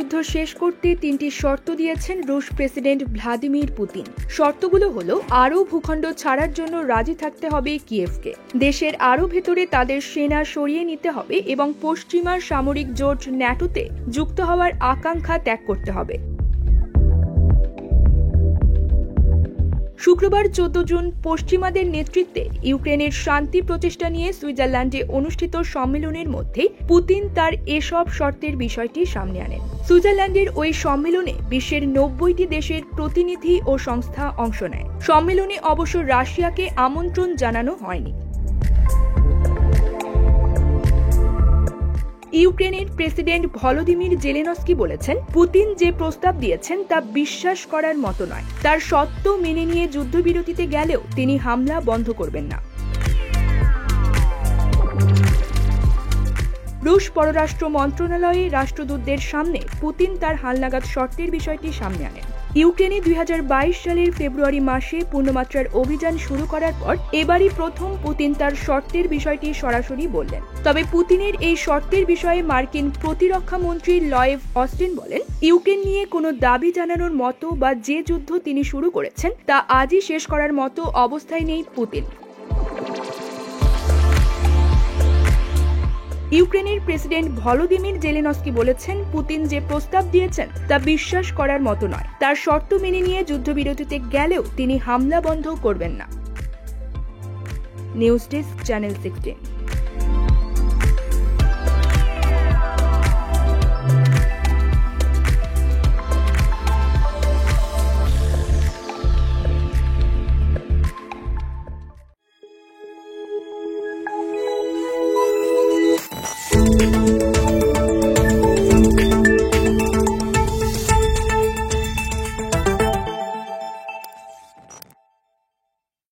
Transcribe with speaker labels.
Speaker 1: যুদ্ধ শেষ করতে 3টি শর্ত দিয়েছেন রুশ প্রেসিডেন্ট ভ্লাদিমির পুতিন। শর্তগুলো হলো, আরও ভূখণ্ড ছাড়ার জন্য রাজি থাকতে হবে কিয়েভকে, দেশের আরও ভেতরে তাদের সেনা সরিয়ে নিতে হবে এবং পশ্চিমা সামরিক জোট ন্যাটোতে যুক্ত হওয়ার আকাঙ্ক্ষা ত্যাগ করতে হবে। শুক্রবার 14 জুন পশ্চিমাদের নেতৃত্বে ইউক্রেনের শান্তি প্রচেষ্টা নিয়ে সুইজারল্যান্ডে অনুষ্ঠিত সম্মেলনের মধ্যে পুতিন তার এসব শর্তের বিষয়টি সামনে আনেন। সুইজারল্যান্ডের ওই সম্মেলনে বিশ্বের 90টি দেশের প্রতিনিধি ও সংস্থা অংশ নেয়। সম্মেলনে অবশ্য রাশিয়াকে আমন্ত্রণ জানানো হয়নি। ইউক্রেনের প্রেসিডেন্ট ভলোদিমির জেলেনস্কি বলেছেন, পুতিন যে প্রস্তাব দিয়েছেন তা বিশ্বাস করার মতো নয়। তার শর্ত মেনে নিয়ে যুদ্ধবিরতিতে গেলেও তিনি হামলা বন্ধ করবেন না। রুশ পররাষ্ট্র মন্ত্রণালয়ে রাষ্ট্রদূতদের সামনে পুতিন তার হালনাগাদ শর্তের বিষয়টি সামনে আনেন। ইউক্রেনে 2022 সালের ফেব্রুয়ারি মাসে পূর্ণমাত্রার অভিযান শুরু করার পর এবারই প্রথম পুতিন তার শর্তের বিষয়টি সরাসরি বললেন। তবে পুতিনের এই শর্তের বিষয়ে মার্কিন প্রতিরক্ষা মন্ত্রী লয়েড অস্টিন বলেন, ইউক্রেন নিয়ে কোনো দাবি জানানোর মতো বা যে যুদ্ধ তিনি শুরু করেছেন তা আজই শেষ করার মতো অবস্থায় নেই পুতিন। ইউক্রেনের প্রেসিডেন্ট ভলোদিমির জেলেনস্কি বলেছেন, পুতিন যে প্রস্তাব দিয়েছেন তা বিশ্বাস করার মতো নয়। তার শর্ত মেনে নিয়ে যুদ্ধবিরতিতে গেলেও তিনি হামলা বন্ধ করবেন না। News desk, channel 16।